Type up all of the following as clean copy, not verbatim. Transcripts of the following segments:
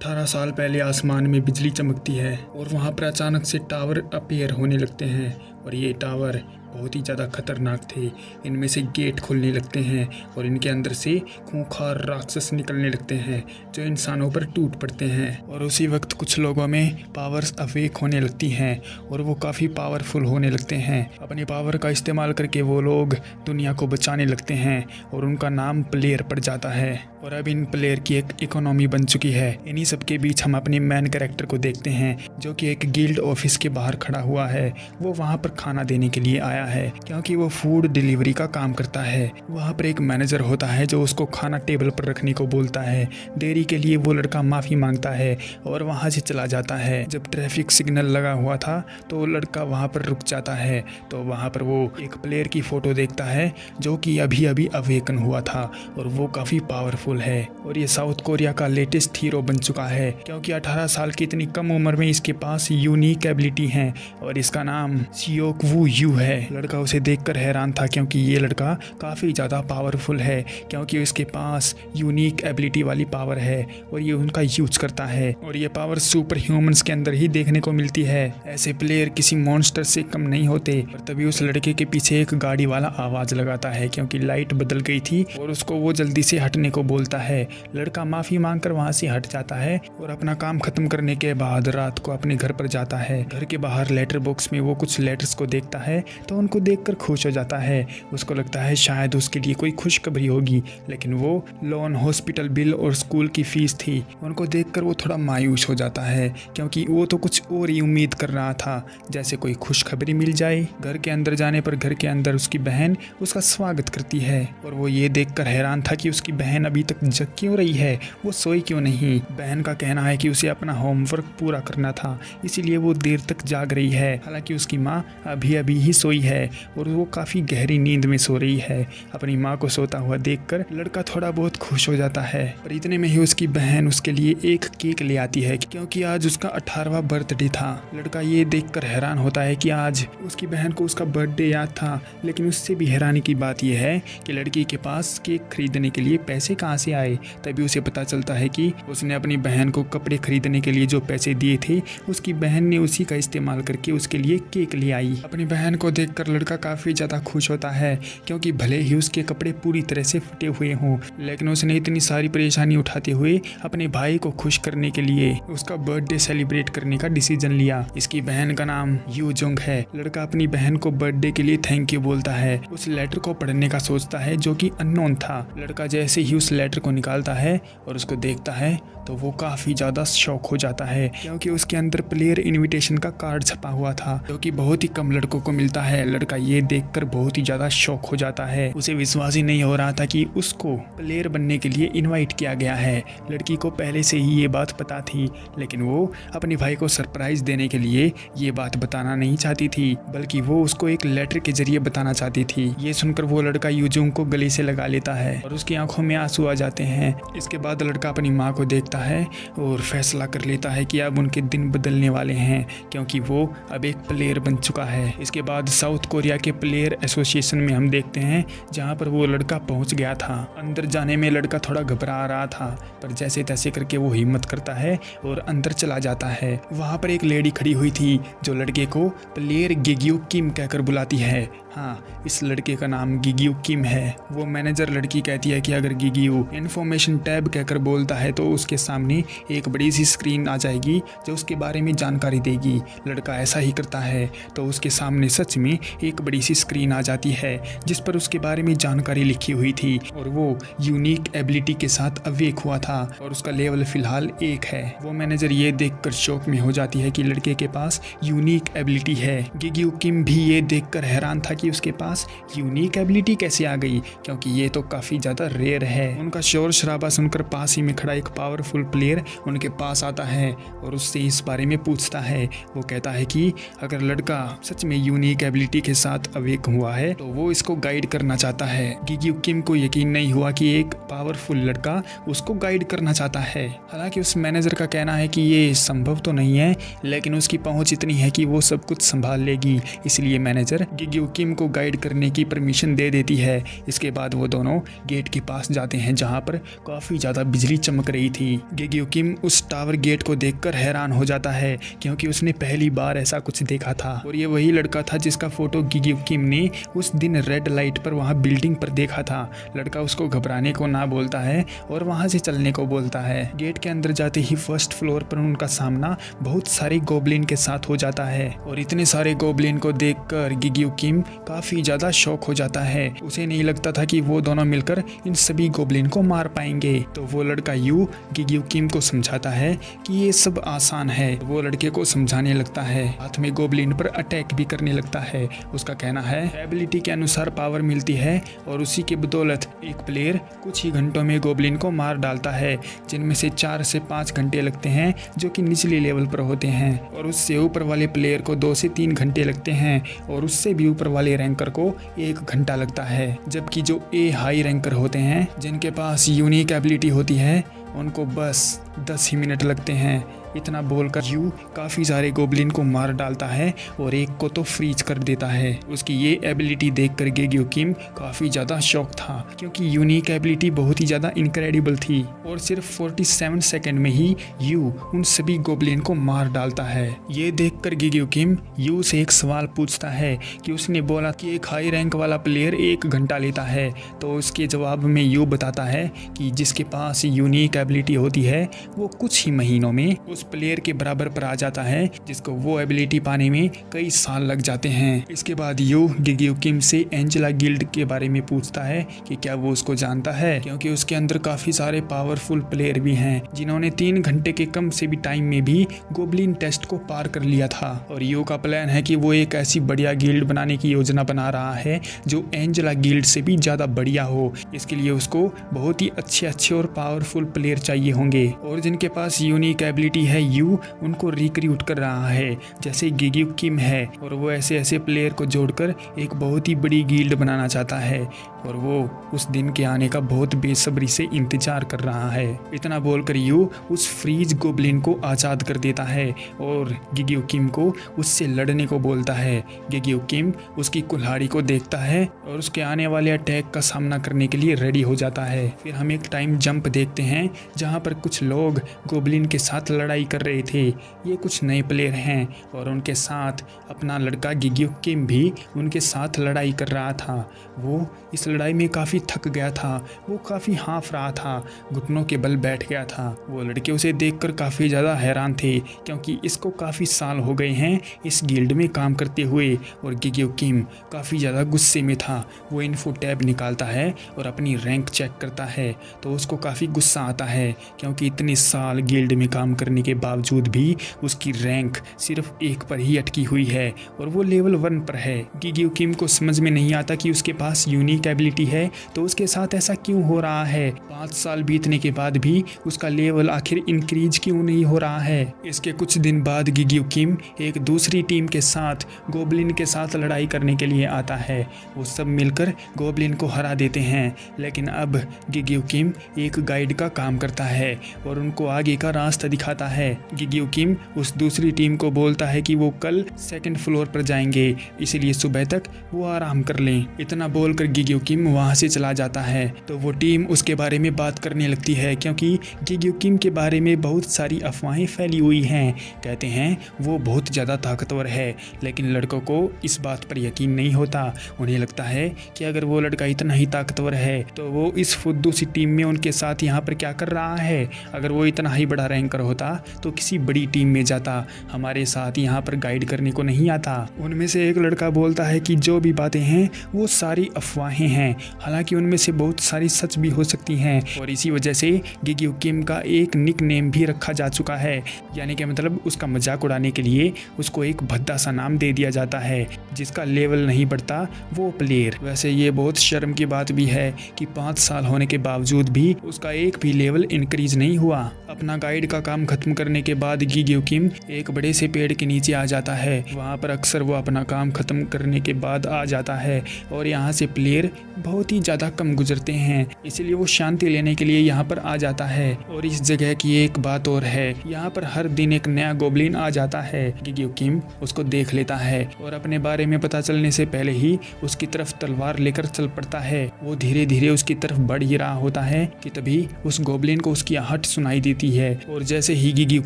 18 साल पहले आसमान में बिजली चमकती है और वहाँ पर अचानक से टावर अपीयर होने लगते हैं और ये टावर बहुत ही ज़्यादा खतरनाक थे। इनमें से गेट खुलने लगते हैं और इनके अंदर से खूंखार राक्षस निकलने लगते हैं जो इंसानों पर टूट पड़ते हैं। और उसी वक्त कुछ लोगों में पावर्स अवेक होने लगती हैं और वो काफ़ी पावरफुल होने लगते हैं। अपनी पावर का इस्तेमाल करके वो लोग दुनिया को बचाने लगते हैं और उनका नाम प्लेयर पड़ जाता है। और अब इन प्लेयर की एक इकोनॉमी बन चुकी है। इन्हीं सब के बीच हम अपने मेन कैरेक्टर को देखते हैं जो कि एक गिल्ड ऑफिस के बाहर खड़ा हुआ है। वो वहाँ पर खाना देने के लिए आया है क्योंकि वो फूड डिलीवरी का काम करता है। वहाँ पर एक मैनेजर होता है जो उसको खाना टेबल पर रखने को बोलता है। देरी के लिए वो लड़का माफ़ी मांगता है और वहाँ से चला जाता है। जब ट्रैफिक सिग्नल लगा हुआ था तो वो लड़का वहाँ पर रुक जाता है। तो वहाँ पर वो एक प्लेयर की फ़ोटो देखता है जो कि अभी अभी अवेकन हुआ था और वो काफ़ी पावरफुल है और ये साउथ कोरिया का लेटेस्ट हीरो बन चुका है क्योंकि 18 साल की इतनी कम उम्र में इसके पास यूनिक एबिलिटी है और इसका नाम सियोक वू यू है। लड़का उसे देखकर हैरान था क्योंकि ये लड़का काफ़ी ज़्यादा पावरफुल है क्योंकि इसके पास यूनिक एबिलिटी वाली पावर है और ये उनका यूज करता है और ये पावर सुपर ह्यूमंस के अंदर ही देखने को मिलती है। ऐसे प्लेयर किसी मॉन्स्टर से कम नहीं होते। और तभी उस लड़के के पीछे एक गाड़ी वाला आवाज़ लगाता है क्योंकि लाइट बदल गई थी और उसको वो जल्दी से हटने को बोलता है। लड़का माफ़ी मांगकर वहाँ से हट जाता है और अपना काम खत्म करने के बाद रात को अपने घर पर जाता है। घर के बाहर लेटर बॉक्स में वो कुछ लेटर्स को देखता है तो उनको देखकर खुश हो जाता है। उसको लगता है शायद उसके लिए कोई खुशखबरी होगी, लेकिन वो लोन, हॉस्पिटल बिल और स्कूल की फीस थी। उनको देखकर वो थोड़ा मायूस हो जाता है क्योंकि वो तो कुछ और ही उम्मीद कर रहा था, जैसे कोई खुशखबरी मिल जाए। घर के अंदर जाने पर घर के अंदर उसकी बहन उसका स्वागत करती है और वो ये देखकर हैरान था कि उसकी बहन अभी तक जग क्यों रही है, वो सोई क्यों नहीं। बहन का कहना है कि उसे अपना होमवर्क पूरा करना था इसीलिए वो देर तक जाग रही है। हालांकि उसकी माँ अभी अभी ही सोई है और वो काफ़ी गहरी नींद में सो रही है। अपनी माँ को सोता हुआ देखकर लड़का थोड़ा बहुत खुश हो जाता है। पर इतने में ही उसकी बहन उसके लिए एक केक ले आती है क्योंकि आज उसका 18वां बर्थडे था। लड़का ये देखकर हैरान होता है कि आज उसकी बहन को उसका बर्थडे याद था, लेकिन उससे भी हैरानी की बात यह है कि लड़की के पास केक खरीदने के लिए पैसे कहाँ से आए। तभी उसे पता चलता है कि उसने अपनी बहन को कपड़े खरीदने के लिए जो पैसे दिए थे उसकी बहन ने उसी का इस्तेमाल करके उसके लिए केक ले आई। अपनी बहन को देखकर लड़का काफ़ी ज़्यादा खुश होता है क्योंकि भले ही उसके कपड़े पूरी तरह से फटे हुए हों, लेकिन उसने इतनी सारी परेशानी उठाते हुए अपने भाई को खुश करने के लिए उसका बर्थडे सेलिब्रेट करने का डिसीजन लिया। इसकी बहन का नाम यू जोंग है। लड़का अपनी बहन को बर्थडे के लिए थैंक यू बोलता है। उस लेटर को पढ़ने का सोचता है जो कि अननोन था। लड़का जैसे ही उस लेटर को निकालता है और उसको देखता है तो वो काफ़ी ज़्यादा शॉक हो जाता है क्योंकि उसके अंदर प्लेयर इनविटेशन का कार्ड छपा हुआ था जो कि बहुत ही कम लड़कों को मिलता है। लड़का ये देखकर बहुत ही ज़्यादा शॉक हो जाता है। उसे विश्वास ही नहीं हो रहा था कि उसको प्लेयर बनने के लिए इनवाइट किया गया है। लड़की को पहले से ही ये बात पता थी, लेकिन वो अपने भाई को सरप्राइज देने के लिए ये बात बताना नहीं चाहती थी, बल्कि वो उसको एक लेटर के जरिए बताना चाहती थी। ये सुनकर वो लड़का यूजुंग को गले से लगा लेता है और उसकी आंखों में आंसू आ जाते हैं। इसके बाद लड़का अपनी माँ को देखता है और फैसला कर लेता है कि अब उनके दिन बदलने वाले हैं क्योंकि वो अब एक प्लेयर बन चुका है। इसके बाद साउथ कोरिया के प्लेयर एसोसिएशन में हम देखते हैं जहां पर वो लड़का पहुंच गया था। अंदर जाने में लड़का थोड़ा घबरा रहा था, पर जैसे तैसे करके वो हिम्मत करता है और अंदर चला जाता है। वहां पर एक लेडी खड़ी हुई थी जो लड़के को प्लेयर गिग्यू किम कहकर बुलाती है। हाँ, इस लड़के का नाम गिग्यू किम है। वो मैनेजर लड़की कहती है कि अगर गिग्यू इन्फॉर्मेशन टैब कहकर बोलता है तो उसके सामने एक बड़ी सी स्क्रीन आ जाएगी जो उसके बारे में जानकारी देगी। लड़का ऐसा ही करता है तो उसके सामने सच में एक बड़ी सी स्क्रीन आ जाती है जिस पर उसके बारे में जानकारी लिखी हुई थी और वो यूनिक एबिलिटी के साथ अवेक हुआ था और उसका लेवल फिलहाल 1 है। वो मैनेजर ये देखकर शौक में हो जाती है कि लड़के के पास यूनिक एबिलिटी है। गिग्यू किम भी ये देखकर हैरान था कि उसके पास यूनिक एबिलिटी कैसे आ गई क्योंकि ये तो काफ़ी ज़्यादा रेयर है। उनका शोर शराबा सुनकर पास ही में खड़ा एक पावरफुल प्लेयर उनके पास आता है और उससे इस बारे में पूछता है। वो कहता है कि अगर लड़का सच में यूनिक एबिलिटी के साथ अवेक हुआ है, तो वो इसको गाइड करना चाहता है। गिग्यू किम को यकीन नहीं हुआ कि एक पावरफुल लड़का उसको गाइड करना चाहता है। हालांकि उस मैनेजर का कहना है कि ये संभव तो नहीं है, लेकिन उसकी पहुंच इतनी है कि वो सब कुछ संभाल लेगी। इसलिए मैनेजर गिग्यू किम को गाइड करने की परमिशन दे देती है। इसके बाद वो दोनों गेट के पास जाते हैं जहाँ पर काफ़ी ज़्यादा बिजली चमक रही थी। गिग्यू किम उस टावर गेट को देखकर हैरान हो जाता है, क्योंकि उसने पहली बार ऐसा कुछ देखा था और ये वही लड़का था जिसका फोटो गिग्यू किम ने उस दिन रेड लाइट पर वहाँ बिल्डिंग पर देखा था। लड़का उसको घबराने को ना बोलता है और वहाँ से चलने को बोलता है। गेट के अंदर जाते ही फर्स्ट फ्लोर पर उनका सामना बहुत सारे गोबलिन के साथ हो जाता है और इतने सारे गोबलिन को देखकर गिग्यू किम काफ़ी ज़्यादा शॉक हो जाता है। उसे नहीं लगता था कि वो दोनों मिलकर इन सभी गोबलिन को मार पाएंगे। तो वो लड़का यू गिग्यू किम को समझाता है कि ये सब आसान है। वो लड़के को समझाने लगता है, हाथ में गोबलिन पर अटैक भी करने लगता है। उसका कहना है एबिलिटी के अनुसार पावर मिलती है और उसी की बदौलत एक प्लेयर कुछ ही घंटों में गोबलिन को मार डालता है, जिनमें से 4 से 5 घंटे लगते हैं जो कि निचले लेवल पर होते हैं, और उससे ऊपर वाले प्लेयर को 2 से 3 घंटे लगते हैं, और उससे भी ऊपर वाले रैंकर को 1 घंटा लगता है। जबकि जो ए हाई रैंकर होते हैं जिनके पास यूनिक एबिलिटी होती है उनको बस 10 ही मिनट लगते हैं। इतना बोलकर यू काफ़ी सारे गोबलिन को मार डालता है और एक को तो फ्रीज कर देता है। उसकी ये एबिलिटी देखकर गिग्यू किम काफ़ी ज़्यादा शॉक था, क्योंकि यूनिक एबिलिटी बहुत ही ज़्यादा इनक्रेडिबल थी और सिर्फ 47 सेकंड में ही यू उन सभी गोबलिन को मार डालता है। ये देखकर गिग्यू किम यू से एक सवाल पूछता है कि उसने बोला कि एक हाई रैंक वाला प्लेयर 1 घंटा लेता है, तो उसके जवाब में यू बताता है कि जिसके पास यूनिक एबिलिटी होती है वो कुछ ही महीनों में उस प्लेयर के बराबर पर आ जाता है जिसको वो एबिलिटी पाने में कई साल लग जाते हैं। इसके बाद यू गिग्यू किम से एंजेला गिल्ड के बारे में पूछता है कि क्या वो उसको जानता है, क्योंकि उसके अंदर काफी सारे पावरफुल प्लेयर भी हैं जिन्होंने 3 घंटे के कम से भी टाइम में भी गोबलिन टेस्ट को पार कर लिया था। और यू का प्लान है कि वो एक ऐसी बढ़िया गिल्ड बनाने की योजना बना रहा है जो एंजेला गिल्ड से भी ज्यादा बढ़िया हो। इसके लिए उसको बहुत ही अच्छे और पावरफुल प्लेयर चाहिए होंगे, और जिनके पास यूनिक एबिलिटी है यू उनको रिक्रूट कर रहा है, जैसे गिग्यू किम है, और वो ऐसे प्लेयर को जोड़कर एक बहुत ही बड़ी गिल्ड बनाना चाहता है, और वो उस दिन के आने का बहुत बेसब्री से इंतजार कर रहा है। इतना बोलकर यू उस फ्रीज गोबलिन को आज़ाद कर देता है और गिग्यू किम को उससे लड़ने को बोलता है। गिग्यू किम उसकी कुल्हाड़ी को देखता है और उसके आने वाले अटैक का सामना करने के लिए रेडी हो जाता है। फिर हम एक टाइम जंप देखते हैं जहाँ पर कुछ लोग गोबलिन के साथ लड़ाई कर रहे थे। ये कुछ नए प्लेयर हैं और उनके साथ अपना लड़का गिग्यू किम भी उनके साथ लड़ाई कर रहा था। वो इस लड़ाई में काफ़ी थक गया था, वो काफ़ी हाँफ रहा था, घुटनों के बल बैठ गया था। वो लड़के उसे देखकर काफ़ी ज़्यादा हैरान थे, क्योंकि इसको काफ़ी साल हो गए हैं इस गिल्ड में काम करते हुए, और गिग्यू किम काफ़ी ज़्यादा गुस्से में था। वो इन्फो टैब निकालता है और अपनी रैंक चेक करता है, तो उसको काफ़ी गुस्सा आता है, क्योंकि इतने साल गिल्ड में काम करने के बावजूद भी उसकी रैंक सिर्फ 1 पर ही अटकी हुई है और वो लेवल 1 पर है। गिग्यू किम को समझ में नहीं आता कि उसके पास यूनिक एबिलिटी है तो उसके साथ ऐसा क्यों हो रहा है। 5 साल बीतने के बाद भी उसका लेवल आखिर इंक्रीज क्यों नहीं हो रहा है। इसके कुछ दिन बाद गिग्यू किम एक दूसरी टीम के साथ गोबलिन के साथ लड़ाई करने के लिए आता है। वो सब मिलकर गोबलिन को हरा देते हैं, लेकिन अब गिग्यू किम एक गाइड का काम करता है और उनको आगे का रास्ता दिखाता है। गिग्यू किम उस दूसरी टीम को बोलता है कि वो कल 2nd फ्लोर पर जाएंगे, इसलिए सुबह तक वो आराम कर लें। इतना बोलकर गिग्यू किम वहाँ से चला जाता है, तो वो टीम उसके बारे में बात करने लगती है, क्योंकि गिग्यू किम के बारे में बहुत सारी अफवाहें फैली हुई हैं। कहते हैं वो बहुत ज़्यादा ताकतवर है, लेकिन लड़कों को इस बात पर यकीन नहीं होता। उन्हें लगता है कि अगर वो लड़का इतना ही ताकतवर है तो वो इस फुद्दू सी टीम में उनके साथ यहाँ पर क्या कर रहा है। अगर वो इतना ही बड़ा रैंकर होता तो किसी बड़ी टीम में जाता, हमारे साथ यहाँ पर गाइड करने को नहीं आता। उनमें से एक लड़का बोलता है कि जो भी बातें हैं वो सारी अफवाहें हैं, हालांकि उनमें से बहुत सारी सच भी हो सकती हैं, और इसी वजह से गिग्यू किम का एक निक नेम भी रखा जा चुका है, यानी कि मतलब उसका मजाक उड़ाने के लिए उसको एक भद्दा सा नाम दे दिया जाता है, जिसका लेवल नहीं बढ़ता वो प्लेयर। वैसे ये बहुत शर्म की बात भी है कि 5 साल होने के बावजूद भी उसका एक भी लेवल इंक्रीज नहीं हुआ। अपना गाइड का काम खत्म खत्म करने के बाद गिग्यो किम एक बड़े से पेड़ के नीचे आ जाता है। वहाँ पर अक्सर वो अपना काम खत्म करने के बाद आ जाता है और यहाँ से प्लेयर बहुत ही ज़्यादा कम गुजरते हैं, इसलिए वो शांति लेने के लिए यहाँ पर आ जाता है। और इस जगह की एक बात और है, यहाँ पर हर दिन एक नया गोब्लिन आ जाता है। गिग्यो किम उसको देख लेता है और अपने बारे में पता चलने से पहले ही उसकी तरफ तलवार लेकर चल पड़ता है। वो धीरे धीरे उसकी तरफ बढ़ ही रहा होता है कि तभी उस गोब्लिन को उसकी आहट सुनाई देती है और जैसे ही गिग्यो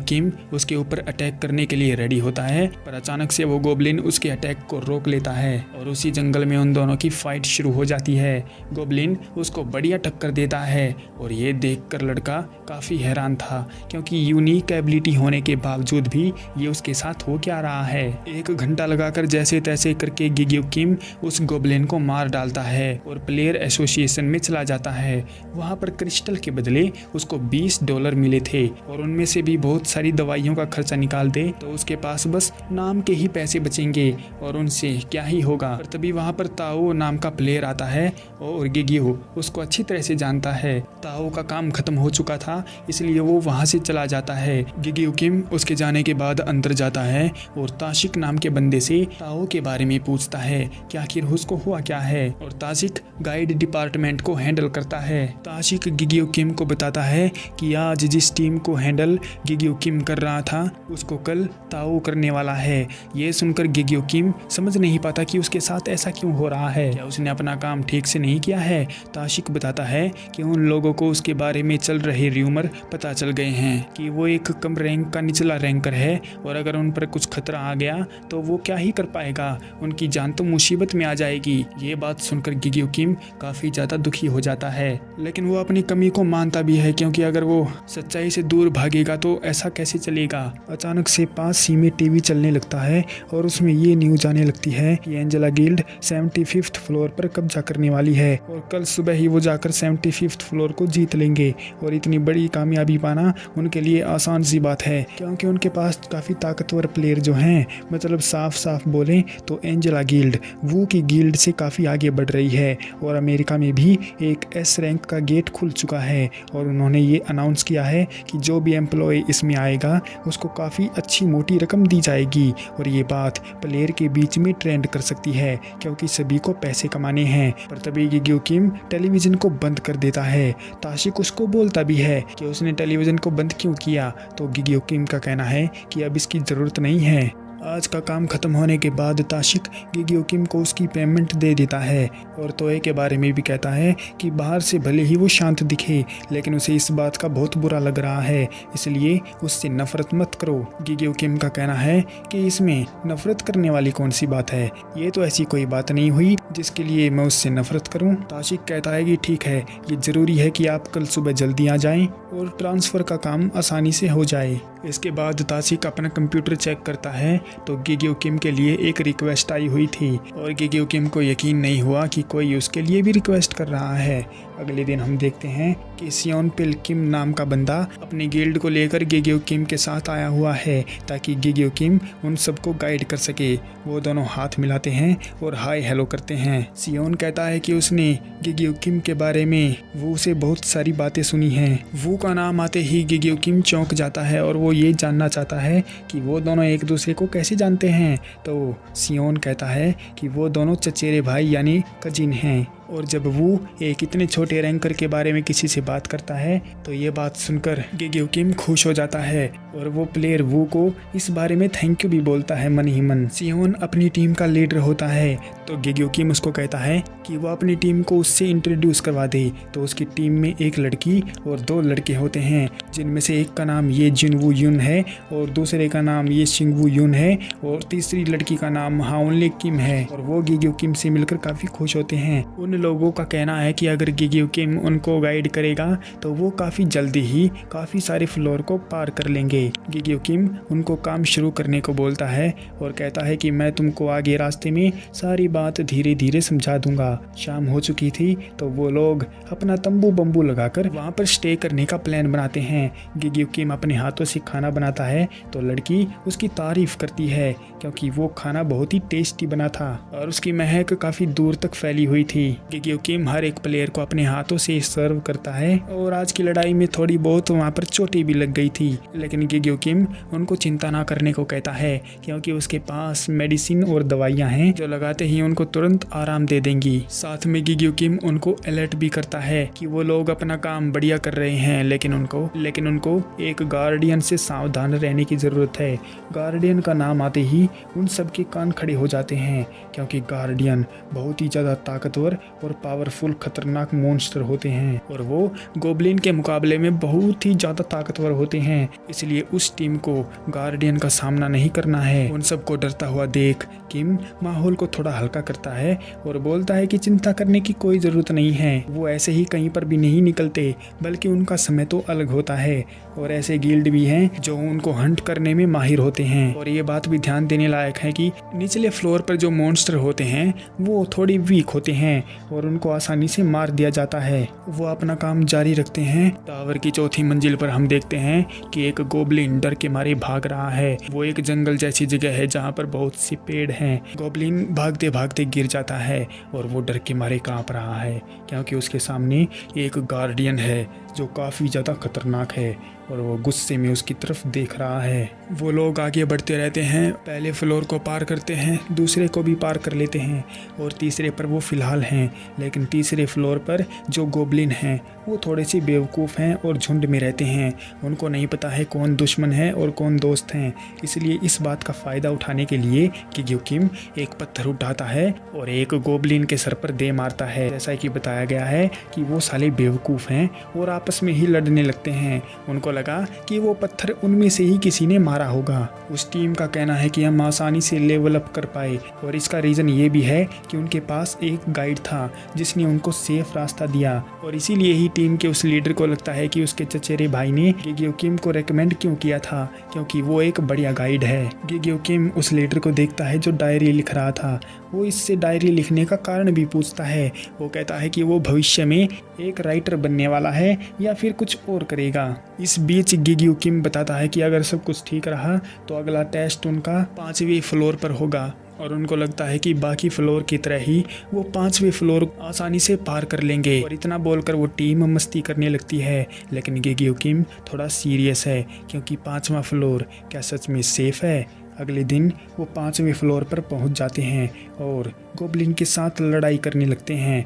किम उसके ऊपर अटैक करने के लिए रेडी होता है, पर अचानक से वो गोब्लिन उसके अटैक को रोक लेता है और उसी जंगल में उन दोनों की फाइट शुरू हो जाती है। गोब्लिन उसको बढ़िया टक्कर देता है और ये देखकर लड़का काफी हैरान था, क्योंकि यूनिक एबिलिटी होने के बावजूद भी ये उसके साथ हो क्या रहा है। 1 घंटा लगाकर जैसे तैसे करके गिग्यो किम उस गोब्लिन को मार डालता है और प्लेयर एसोसिएशन में चला जाता है। वहाँ पर क्रिस्टल के बदले उसको $20 मिले थे और उनमें से भी बहुत सारी दवाइयों का खर्चा निकाल दे तो उसके पास बस नाम के ही पैसे बचेंगे और उनसे क्या ही होगा। और तभी वहाँ पर ताओ नाम का प्लेयर आता है और गिग्यो उसको अच्छी तरह से जानता है। ताओ का काम खत्म हो चुका था, इसलिए वो वहाँ से चला जाता है। गिग्यो किम उसके जाने के बाद अंदर जाता है और ताशिक नाम के बंदे से ताओ के बारे में पूछता है कि आखिर उसको हुआ क्या है। और ताशिक गाइड डिपार्टमेंट को हैंडल करता है। ताशिक गिग्यो किम को बताता है कि आज जिस टीम को हैंडल गिग्यो किम कर रहा था उसको कल ताओ करने वाला है। ये सुनकर गिग्यो किम समझ नहीं पाता कि उसके साथ ऐसा क्यों हो रहा है, क्या उसने अपना काम ठीक से नहीं किया है। ताशिक बताता है कि उन लोगों को उसके बारे में चल रहे र्यूमर पता चल गए हैं कि वो एक कम रैंक का निचला रैंकर है और अगर उन पर कुछ खतरा आ गया तो वो क्या ही कर पाएगा, उनकी जान तो मुसीबत में आ जाएगी। ये बात सुनकर गिग्यो किम काफी ज्यादा दुखी हो जाता है, लेकिन वो अपनी कमी को मानता भी है, क्योंकि अगर वो सच्चाई से दूर भागेगा तो ऐसा कैसे चलेगा। अचानक से पास ही में टीवी चलने लगता है और उसमें ये न्यूज आने लगती है कि एंजेला गिल्ड 75th फ्लोर पर कब्जा करने वाली है और कल सुबह ही वो जाकर 75th फ्लोर को जीत लेंगे। और इतनी बड़ी कामयाबी पाना उनके लिए आसान सी बात है, क्योंकि उनके पास काफ़ी ताकतवर प्लेयर जो हैं, मतलब साफ साफ बोलें तो एंजेला गिल्ड वू की गिल्ड से काफ़ी आगे बढ़ रही है और अमेरिका में भी एक S रैंक का गेट खुल चुका है। और उन्होंने ये अनाउंस किया है कि जो भी एम्प्लॉय इसमें आएगा उसको काफ़ी अच्छी मोटी रकम दी जाएगी। और ये बात प्लेयर के बीच में ट्रेंड कर सकती है, क्योंकि सभी को पैसे कमाने हैं। पर तभी गिग्यो किम टेलीविज़न को बंद कर देता है। ताशिक उसको बोलता भी है कि उसने टेलीविज़न को बंद क्यों किया, तो गिग्यो किम का कहना है कि अब इसकी ज़रूरत नहीं है। आज का काम खत्म होने के बाद ताशिक गिग्यो किम को उसकी पेमेंट दे देता है और तोए के बारे में भी कहता है कि बाहर से भले ही वो शांत दिखे, लेकिन उसे इस बात का बहुत बुरा लग रहा है, इसलिए उससे नफरत मत करो। गिग्यो किम का कहना है कि इसमें नफरत करने वाली कौन सी बात है, ये तो ऐसी कोई बात नहीं हुई जिसके लिए मैं उससे नफरत करूँ। ताशिक कहता है कि ठीक है, ये ज़रूरी है कि आप कल सुबह जल्दी आ जाएं और ट्रांसफ़र का काम आसानी से हो जाए। इसके बाद ताशिक अपना कंप्यूटर चेक करता है तो गिग्यो किम के लिए एक रिक्वेस्ट आई हुई थी और गिग्यो किम को यकीन नहीं हुआ कि कोई उसके लिए भी रिक्वेस्ट कर रहा है। अगले दिन हम देखते हैं कि सियोन पिल किम नाम का बंदा अपनी गिल्ड को लेकर गिग्यो किम के साथ आया हुआ है ताकि गिग्यो किम उन सबको गाइड कर सके। वो दोनों हाथ मिलाते हैं और हाय हेलो करते हैं। सियोन कहता है कि उसने गिग्यो किम के बारे में वो से बहुत सारी बातें सुनी हैं। वो का नाम आते ही गिग्यो किम चौंक जाता है और वो ये जानना चाहता है कि वो दोनों एक दूसरे को कैसे जानते हैं। तो सियोन कहता है कि वो दोनों चचेरे भाई यानी कजिन हैं। और जब वो एक इतने छोटे रैंकर के बारे में किसी से बात करता है तो ये बात सुनकर गिग्यो किम खुश हो जाता है और वो प्लेयर वो को इस बारे में थैंक यू भी बोलता है मन ही मन। सियोन अपनी टीम का लीडर होता है तो गिग्यो किम उसको कहता है कि वो अपनी टीम को उससे इंट्रोड्यूस करवा दे। तो उसकी टीम में एक लड़की और 2 लड़के होते हैं, जिनमें से एक का नाम ये जिनवू युन है और दूसरे का नाम ये शिंगवू युन है और तीसरी लड़की का नाम हाउनले किम है। और वो गिग्यो किम से मिलकर काफ़ी खुश होते हैं। उन लोगों का कहना है कि अगर गिग्यो किम उनको गाइड करेगा तो वो काफ़ी जल्दी ही काफ़ी सारे फ्लोर को पार कर लेंगे। गिग्यो किम उनको काम शुरू करने को बोलता है और कहता है कि मैं तुमको आगे रास्ते में सारी बात धीरे धीरे समझा दूंगा। शाम हो चुकी थी तो वो लोग अपना तंबू बम्बू लगाकर वहाँ पर स्टे करने का प्लान बनाते हैं। गिग्यो किम अपने हाथों से खाना बनाता है तो लड़की उसकी तारीफ करती है क्योंकि वो खाना बहुत ही टेस्टी बना था और उसकी महक काफ़ी दूर तक फैली हुई थी। गिग्यो किम हर एक प्लेयर को अपने हाथों से सर्व करता है और आज की लड़ाई में थोड़ी बहुत वहाँ पर चोटें भी लग गई थी, लेकिन गिग्यो किम उनको चिंता ना करने को कहता है क्योंकि उसके पास मेडिसिन और दवाइयाँ हैं जो लगाते ही उनको तुरंत आराम दे देंगी। साथ में गिग्यो किम उनको अलर्ट भी करता है कि वो लोग अपना काम बढ़िया कर रहे हैं, लेकिन उनको एक गार्डियन से सावधान रहने की ज़रूरत है। गार्डियन का नाम आते ही उन सबके कान खड़े हो जाते हैं क्योंकि गार्डियन बहुत ही ज़्यादा ताकतवर और पावरफुल खतरनाक मॉन्स्टर होते हैं और वो गोब्लिन के मुकाबले में बहुत ही ज़्यादा ताकतवर होते हैं। इसलिए उस टीम को गार्डियन का सामना नहीं करना है। उन सबको डरता हुआ देख किम माहौल को थोड़ा हल्का करता है और बोलता है कि चिंता करने की कोई ज़रूरत नहीं है। वो ऐसे ही कहीं पर भी नहीं निकलते, बल्कि उनका समय तो अलग होता है और ऐसे गिल्ड भी हैं जो उनको हंट करने में माहिर होते हैं। और ये बात भी ध्यान देने लायक है कि निचले फ्लोर पर जो मॉन्स्टर होते हैं वो थोड़ी वीक होते हैं और उनको आसानी से मार दिया जाता है। वो अपना काम जारी रखते हैं। टावर की चौथी मंजिल पर हम देखते हैं कि एक गोब्लिन डर के मारे भाग रहा है। वो एक जंगल जैसी जगह है जहाँ पर बहुत से पेड़ हैं। गोब्लिन भागते भागते गिर जाता है और वो डर के मारे कांप रहा है क्योंकि उसके सामने एक गार्डियन है जो काफ़ी ज़्यादा खतरनाक है और वो गुस्से में उसकी तरफ देख रहा है। वो लोग आगे बढ़ते रहते हैं, पहले फ्लोर को पार करते हैं, दूसरे को भी पार कर लेते हैं और तीसरे पर वो फ़िलहाल हैं। लेकिन तीसरे फ्लोर पर जो गोब्लिन हैं वो थोड़े से बेवकूफ़ हैं और झुंड में रहते हैं। उनको नहीं पता है कौन दुश्मन है और कौन दोस्त हैं। इसलिए इस बात का फ़ायदा उठाने के लिए गिग्यो किम एक पत्थर उठाता है और एक गोब्लिन के सर पर दे मारता है। जैसा कि बताया गया है कि वो साले बेवकूफ़ हैं और आपस में ही लड़ने लगते हैं। उनको लगा कि वो पत्थर उनमें से ही किसी ने मारा होगा। उस टीम का कहना है कि हम आसानी से लेवल अप कर पाए और इसका रीज़न ये भी है कि उनके पास एक गाइड था जिसने उनको सेफ रास्ता दिया और इसीलिए ही टीम के उस लीडर को लगता है कि उसके चचेरे भाई ने गिग्यो किम को रेकमेंड क्यों किया था, क्योंकि वो एक बढ़िया गाइड है। गिग्यो किम उस लीडर को देखता है जो डायरी लिख रहा था। वो इससे डायरी लिखने का कारण भी पूछता है। वो कहता है कि वो भविष्य में एक राइटर बनने वाला है या फिर कुछ और करेगा। इस बीच गिग्यो किम बताता है कि अगर सब कुछ ठीक रहा तो अगला टेस्ट उनका 5वें फ्लोर पर होगा और उनको लगता है कि बाकी फ्लोर की तरह ही वो 5वें फ्लोर आसानी से पार कर लेंगे। और इतना बोलकर वो टीम मस्ती करने लगती है, लेकिन गिग्यो किम थोड़ा सीरियस है क्योंकि 5वां फ्लोर क्या सच में सेफ है। अगले दिन वो 5वें फ्लोर पर पहुंच जाते हैं और गोब्लिन के साथ लड़ाई करने लगते हैं।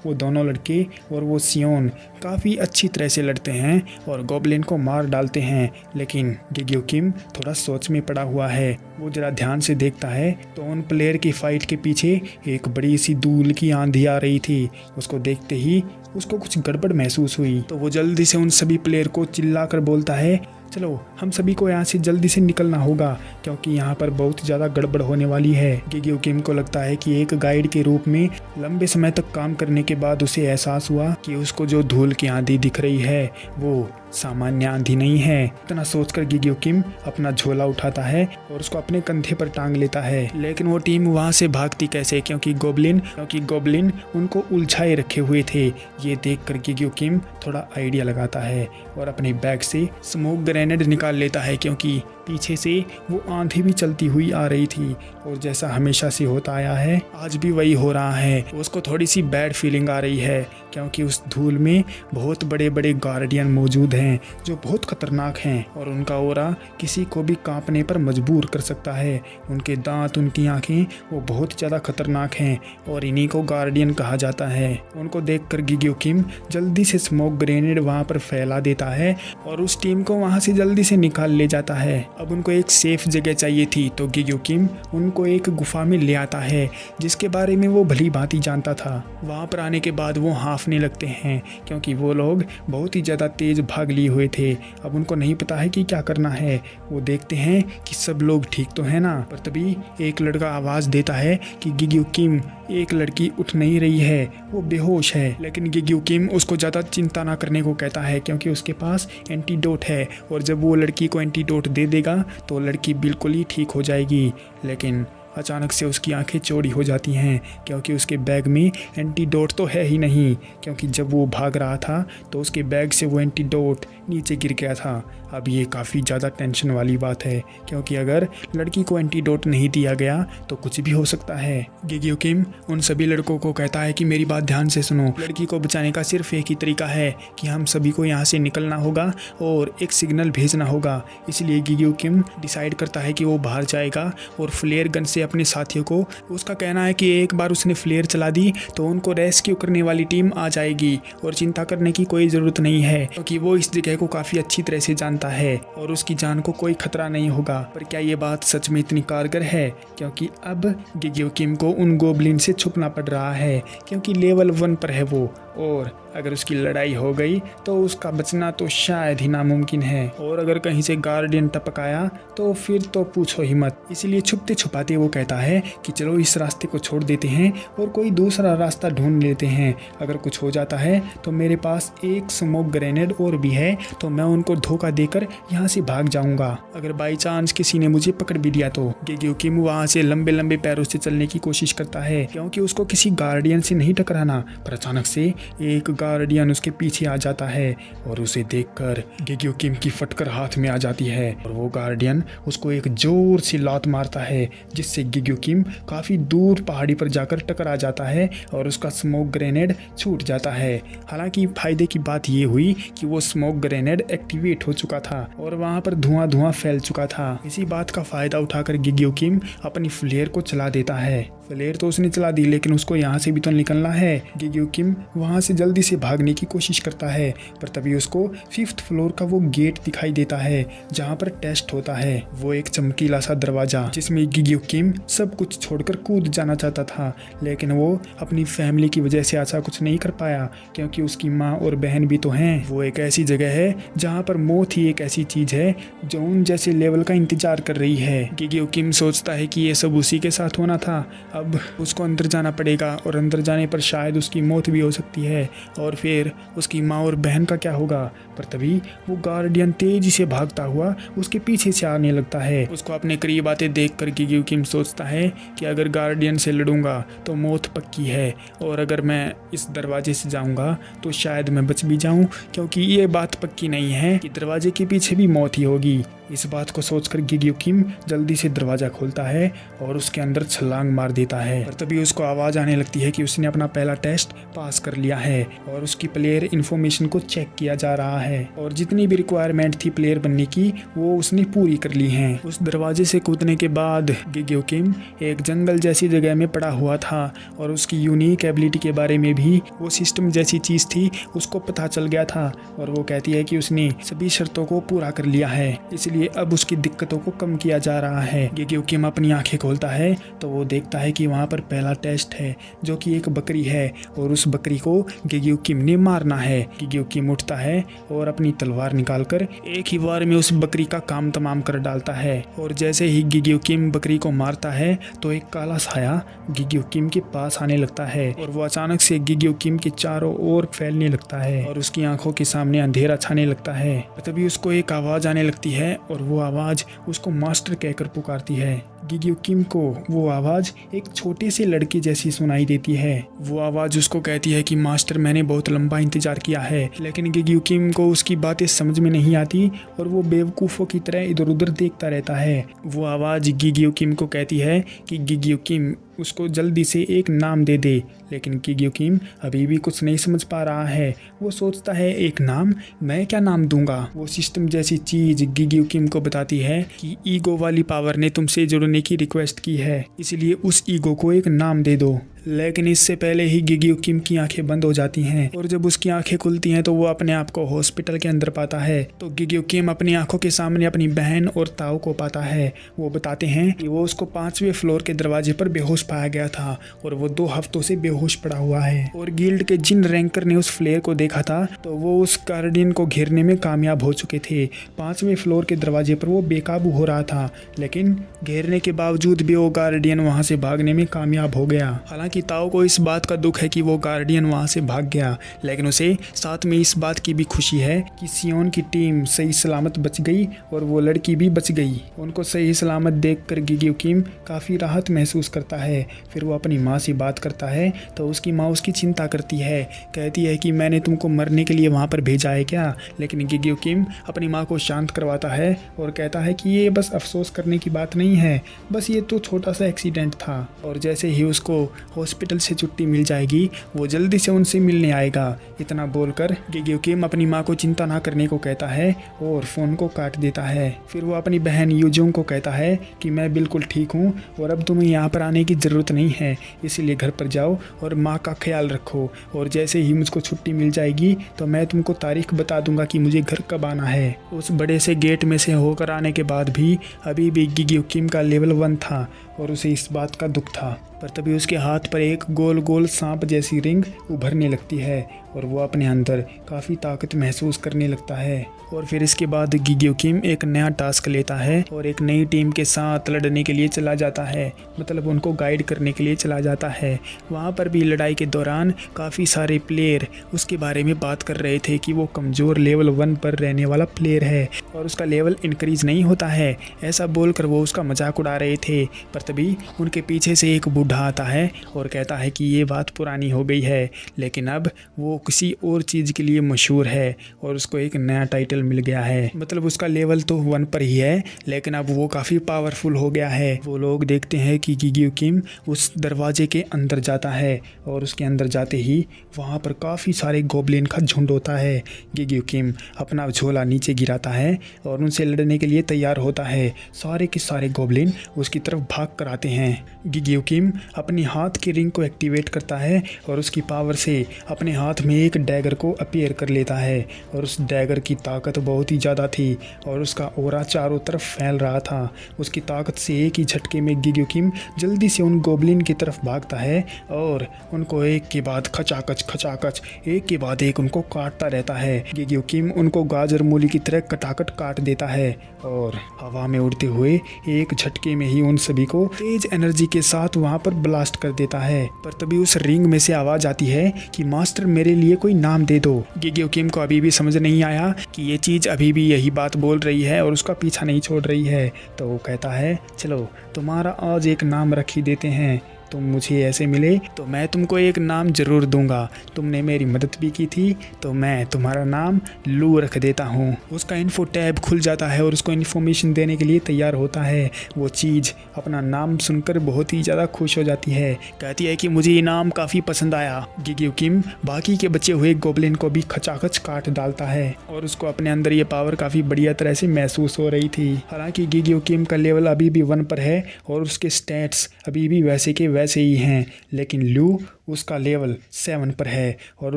वो दोनों लड़के और वो सियोन काफ़ी अच्छी तरह से लड़ते हैं और गोब्लिन को मार डालते हैं, लेकिन गिग्यो किम थोड़ा सोच में पड़ा हुआ है। वो जरा ध्यान से देखता है तो उन प्लेयर की फाइट के पीछे एक बड़ी सी धूल की आंधी आ रही थी। उसको देखते ही उसको कुछ गड़बड़ महसूस हुई तो वो जल्दी से उन सभी प्लेयर को चिल्लाकर बोलता है, चलो हम सभी को यहाँ से जल्दी से निकलना होगा क्योंकि यहाँ पर बहुत ज़्यादा गड़बड़ होने वाली है। गिग्यो किम को लगता है कि एक गाइड के रूप में लंबे समय तक काम करने के बाद उसे एहसास हुआ कि उसको जो धूल की आंधी दिख रही है वो सामान्य आंधी नहीं है। इतना सोचकर गिग्यो किम अपना झोला उठाता है और उसको अपने कंधे पर टांग लेता है। लेकिन वो टीम वहाँ से भागती कैसे, क्योंकि गोब्लिन उनको उलझाए रखे हुए थे। ये देखकर गिग्यो किम थोड़ा आइडिया लगाता है और अपने बैग से स्मोक ग्रेनेड निकाल लेता है क्योंकि पीछे से वो आंधी भी चलती हुई आ रही थी और जैसा हमेशा से होता आया है आज भी वही हो रहा है। उसको थोड़ी सी बैड फीलिंग आ रही है क्योंकि उस धूल में बहुत बड़े बड़े गार्डियन मौजूद हैं जो बहुत खतरनाक हैं और उनका ऑरा किसी को भी कांपने पर मजबूर कर सकता है। उनके दांत, उनकी आंखें वो बहुत ज़्यादा खतरनाक हैं और इन्हीं को गार्डियन कहा जाता है। उनको देखकर गिग्यो किम जल्दी से स्मोक ग्रेनेड वहाँ पर फैला देता है और उस टीम को वहाँ से जल्दी से निकाल ले जाता है। अब उनको एक सेफ जगह चाहिए थी तो गिग्यो किम उनको एक गुफा में ले आता है जिसके बारे में वो भली भांति जानता था। वहाँ पर आने के बाद वो हाँफने लगते हैं क्योंकि वो लोग बहुत ही ज़्यादा तेज़ भाग लिए हुए थे। अब उनको नहीं पता है कि क्या करना है। वो देखते हैं कि सब लोग ठीक तो है ना, पर तभी एक लड़का आवाज़ देता है कि गिग्यो किम एक लड़की उठ नहीं रही है, वो बेहोश है। लेकिन गिग्यो किम उसको ज़्यादा चिंता ना करने को कहता है क्योंकि उसके पास एंटीडोट है और जब वो लड़की को एंटीडोट दे देगा तो लड़की बिल्कुल ही ठीक हो जाएगी। लेकिन अचानक से उसकी आंखें चौड़ी हो जाती हैं क्योंकि उसके बैग में एंटीडोट तो है ही नहीं, क्योंकि जब वो भाग रहा था तो उसके बैग से वो एंटीडोट नीचे गिर गया था। अब ये काफ़ी ज़्यादा टेंशन वाली बात है क्योंकि अगर लड़की को एंटीडोट नहीं दिया गया तो कुछ भी हो सकता है। गिग्यो किम उन सभी लड़कों को कहता है कि मेरी बात ध्यान से सुनो, लड़की को बचाने का सिर्फ एक ही तरीका है कि हम सभी को यहाँ से निकलना होगा और एक सिग्नल भेजना होगा। इसलिए गिग्यो किम डिसाइड करता है कि वो बाहर जाएगा और फ्लेयर गन से अपने साथियों को, उसका कहना है कि एक बार उसने फ्लेयर चला दी तो उनको रेस्क्यू करने वाली टीम आ जाएगी और चिंता करने की कोई ज़रूरत नहीं है क्योंकि वो इस जगह को काफ़ी अच्छी तरह से जानता है और उसकी जान को कोई खतरा नहीं होगा। पर क्या ये बात सच में इतनी कारगर है? क्योंकि अब गिग्यो किम को उन गोबलिन से छुपना पड़ रहा है क्योंकि लेवल 1 पर है वो, और अगर उसकी लड़ाई हो गई तो उसका बचना तो शायद ही नामुमकिन है, और अगर कहीं से गार्डियन टपक आया तो फिर तो पूछो ही मत। इसलिए छुपते छुपाते वो कहता है कि चलो इस रास्ते को छोड़ देते हैं और कोई दूसरा रास्ता ढूंढ लेते हैं। अगर कुछ हो जाता है तो मेरे पास एक स्मोक ग्रेनेड और भी है तो मैं उनको धोखा देकर यहाँ से भाग जाऊंगा। अगर बाई चांस किसी ने मुझे पकड़ भी दिया तो गिग्यो किम वहाँ से लंबे लंबे पैरों से चलने की कोशिश करता है क्योंकि उसको किसी गार्डियन से नहीं टकराना। पर अचानक से एक गार्डियन उसके पीछे आ जाता है और उसे देखकर गिग्यो किम की फटकर हाथ में आ जाती है और वो गार्डियन उसको एक जोर से लात मारता है जिससे गिग्यो किम काफ़ी दूर पहाड़ी पर जाकर टकरा जाता है और उसका स्मोक ग्रेनेड छूट जाता है। हालांकि फायदे की बात ये हुई कि वो स्मोक ग्रेनेड एक्टिवेट हो चुका था और वहाँ पर धुआं धुआं फैल चुका था। इसी बात का फ़ायदा उठाकर गिग्यो किम अपनी फ्लेयर को चला देता है। फ्लेयर तो उसने चला दी लेकिन उसको यहाँ से भी तो निकलना है। गिग्यो किम वहाँ से जल्दी से भागने की कोशिश करता है पर तभी उसको 5th फ्लोर का वो गेट दिखाई देता है जहाँ पर टेस्ट होता है। वो एक चमकीला सा दरवाज़ा जिसमें गिग्यो किम सब कुछ छोड़कर कूद जाना चाहता था, लेकिन वो अपनी फैमिली की वजह से ऐसा कुछ नहीं कर पाया क्योंकि उसकी माँ और बहन भी तो हैं। वो एक ऐसी जगह है जहाँ पर मौत ही एक ऐसी चीज़ है जो उन जैसे लेवल का इंतजार कर रही है। गिग्यो किम सोचता है कि ये सब उसी के साथ होना था, अब उसको अंदर जाना पड़ेगा और अंदर जाने पर शायद उसकी मौत भी हो सकती है और फिर उसकी माँ और बहन का क्या होगा। पर तभी वो गार्डियन तेजी से भागता हुआ उसके पीछे से आने लगता है। उसको अपने करीब आते देखकर गिग्यो किम सोचता है कि अगर गार्डियन से लड़ूंगा तो मौत पक्की है और अगर मैं इस दरवाजे से जाऊंगा तो शायद मैं बच भी जाऊं क्योंकि ये बात पक्की नहीं है कि दरवाजे के पीछे भी मौत ही होगी। इस बात को सोचकर गिग्यो किम जल्दी से दरवाज़ा खोलता है और उसके अंदर छलांग मार देता है। पर तभी उसको आवाज़ आने लगती है कि उसने अपना पहला टेस्ट पास कर लिया है और उसकी प्लेयर इन्फॉर्मेशन को चेक किया जा रहा है और जितनी भी रिक्वायरमेंट थी प्लेयर बनने की वो उसने पूरी कर ली हैं। उस दरवाजे से कूदने के बाद गिग्यो किम एक जंगल जैसी जगह में पड़ा हुआ था और उसकी यूनिक एबिलिटी के बारे में भी वो सिस्टम जैसी चीज़ थी उसको पता चल गया था और वो कहती है कि उसने सभी शर्तों को पूरा कर लिया है, इसलिए अब उसकी दिक्कतों को कम किया जा रहा है। गिग्यो किम अपनी आंखें खोलता है तो वो देखता है कि वहाँ पर पहला टेस्ट है जो कि एक बकरी है और उस बकरी को गिग्यो किम ने मारना है। गिग्यो किम उठता है और अपनी तलवार निकालकर एक ही बार में उस बकरी का काम तमाम कर डालता है और जैसे ही गिग्यो किम बकरी को मारता है तो एक काला साया गिग्यो किम के पास आने लगता है और वो अचानक से गिग्यो किम के चारों ओर फैलने लगता है और उसकी आंखों के सामने अंधेरा छाने लगता है। तभी उसको एक आवाज़ आने लगती है और वो आवाज़ उसको मास्टर कहकर पुकारती है। गिग्यो किम को वो आवाज़ एक छोटे से लड़के जैसी सुनाई देती है। वो आवाज़ उसको कहती है कि मास्टर मैंने बहुत लंबा इंतज़ार किया है, लेकिन गिग्यो किम को उसकी बातें समझ में नहीं आती और वो बेवकूफ़ों की तरह इधर उधर देखता रहता है। वो आवाज़ गिग्यो किम को कहती है कि गिग्यो किम उसको जल्दी से एक नाम दे दे, लेकिन गिग्यो किम अभी भी कुछ नहीं समझ पा रहा है। वो सोचता है एक नाम, मैं क्या नाम दूंगा। वो सिस्टम जैसी चीज़ गिग्यो किम को बताती है कि ईगो वाली पावर ने तुमसे जुड़ने की रिक्वेस्ट की है, इसलिए उस ईगो को एक नाम दे दो। लेकिन इससे पहले ही गिग्यो किम की आंखें बंद हो जाती हैं और जब उसकी आंखें खुलती हैं तो वो अपने आप को हॉस्पिटल के अंदर पाता है। तो गिग्यो किम अपनी आंखों के सामने अपनी बहन और ताऊ को पाता है। वो बताते हैं कि वो उसको 5वें फ्लोर के दरवाजे पर बेहोश पाया गया था और वो 2 हफ्तों से बेहोश पड़ा हुआ है और गिल्ड के जिन रैंकर ने उस फ्लेयर को देखा था तो वो उस गार्डियन को घेरने में कामयाब हो चुके थे। 5वें फ्लोर के दरवाजे पर वो बेकाबू हो रहा था, लेकिन घेरने के बावजूद भी वो गार्डियन वहाँ से भागने में कामयाब हो गया। हालांकि हालांकि ताओ को इस बात का दुख है कि वो गार्डियन वहाँ से भाग गया, लेकिन उसे साथ में इस बात की भी खुशी है कि सियोन की टीम सही सलामत बच गई और वो लड़की भी बच गई। उनको सही सलामत देखकर गिग्यो किम काफ़ी राहत महसूस करता है। फिर वो अपनी माँ से बात करता है तो उसकी माँ उसकी चिंता करती है, कहती है कि मैंने तुमको मरने के लिए वहाँ पर भेजा है क्या। लेकिन गिग्यो किम अपनी माँ को शांत करवाता है और कहता है कि ये बस अफसोस करने की बात नहीं है, बस ये तो छोटा सा एक्सीडेंट था और जैसे ही उसको हॉस्पिटल से छुट्टी मिल जाएगी वो जल्दी से उनसे मिलने आएगा। इतना बोलकर गिग्यो किम अपनी माँ को चिंता ना करने को कहता है और फ़ोन को काट देता है। फिर वो अपनी बहन यूजोंग को कहता है कि मैं बिल्कुल ठीक हूँ और अब तुम्हें यहाँ पर आने की ज़रूरत नहीं है, इसीलिए घर पर जाओ और माँ का ख्याल रखो और जैसे ही मुझको छुट्टी मिल जाएगी तो मैं तुमको तारीख बता दूंगा कि मुझे घर कब आना है। उस बड़े से गेट में से होकर आने के बाद भी अभी भी गिग्यो किम का लेवल 1 था और उसे इस बात का दुख था। पर तभी उसके हाथ पर एक गोल गोल सांप जैसी रिंग उभरने लगती है और वो अपने अंदर काफ़ी ताकत महसूस करने लगता है। और फिर इसके बाद गिग्यो किम एक नया टास्क लेता है और एक नई टीम के साथ लड़ने के लिए चला जाता है, मतलब उनको गाइड करने के लिए चला जाता है। वहाँ पर भी लड़ाई के दौरान काफ़ी सारे प्लेयर उसके बारे में बात कर रहे थे कि वो कमज़ोर लेवल 1 पर रहने वाला प्लेयर है और उसका लेवल इंक्रीज नहीं होता है, ऐसा बोलकर वो उसका मजाक उड़ा रहे थे। पर तभी उनके पीछे से एक बूढ़ा आता है और कहता है कि ये बात पुरानी हो गई है, लेकिन अब वो किसी और चीज़ के लिए मशहूर है और उसको एक नया टाइटल मिल गया है। मतलब उसका लेवल तो 1 पर ही है, लेकिन अब वो काफ़ी पावरफुल हो गया है। वो लोग देखते हैं कि गिग्यो किम उस दरवाजे के अंदर जाता है और उसके अंदर जाते ही वहाँ पर काफ़ी सारे गोब्लिन का झुंड होता है। गिग्यो किम अपना झोला नीचे गिराता है और उनसे लड़ने के लिए तैयार होता है। सारे के सारे गोब्लिन उसकी तरफ भाग कर आते हैं। गिग्यो किम अपनी हाथ की रिंग को एक्टिवेट करता है और उसकी पावर से अपने हाथ में एक डैगर को अपीयर कर लेता है और उस डैगर की ताकत बहुत ही ज़्यादा थी और उसका ऑरा चारों तरफ फैल रहा था। उसकी ताकत से एक ही झटके में गिग्यो किम जल्दी से उन गोब्लिन की तरफ भागता है और उनको एक के बाद खचाखच एक के बाद एक उनको काटता रहता है। गिग्यो किम उनको गाजर मूली की तरह कटाकट काट देता है और हवा में उड़ते हुए एक झटके में ही उन सभी को तेज एनर्जी के साथ वहां पर ब्लास्ट कर देता है। पर तभी उस रिंग में से आवाज आती है कि मास्टर मेरे लिए कोई नाम दे दो। गिग्यो किम को अभी भी समझ नहीं आया कि ये चीज़ अभी भी यही बात बोल रही है और उसका पीछा नहीं छोड़ रही है, तो वो कहता है चलो तुम्हारा आज एक नाम रख ही देते हैं, तुम मुझे ऐसे मिले तो मैं तुमको एक नाम ज़रूर दूंगा, तुमने मेरी मदद भी की थी तो मैं तुम्हारा नाम लू रख देता हूँ। उसका इन्फो टैब खुल जाता है और उसको इन्फॉर्मेशन देने के लिए तैयार होता है। वो चीज़ अपना नाम सुनकर बहुत ही ज़्यादा खुश हो जाती है, कहती है कि मुझे ये नाम काफ़ी पसंद आया। गिग्यो किम बाकी के बचे हुए गोब्लिन को भी खचाखच काट डालता है और उसको अपने अंदर ये पावर काफ़ी बढ़िया तरह से महसूस हो रही थी। हालांकि गिग्यो किम का लेवल अभी भी 1 पर है और उसके स्टैट्स अभी भी वैसे के वैसे ही हैं, लेकिन लू उसका लेवल 7 पर है और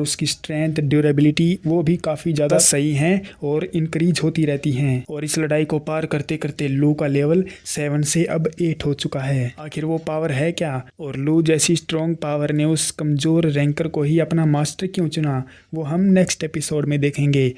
उसकी स्ट्रेंथ ड्यूरेबिलिटी वो भी काफ़ी ज़्यादा सही हैं और इंक्रीज होती रहती हैं। और इस लड़ाई को पार करते करते लू का लेवल 7 से अब 8 हो चुका है। आखिर वो पावर है क्या और लू जैसी स्ट्रॉन्ग पावर ने उस कमज़ोर रैंकर को ही अपना मास्टर क्यों चुना, वो हम नेक्स्ट एपिसोड में देखेंगे।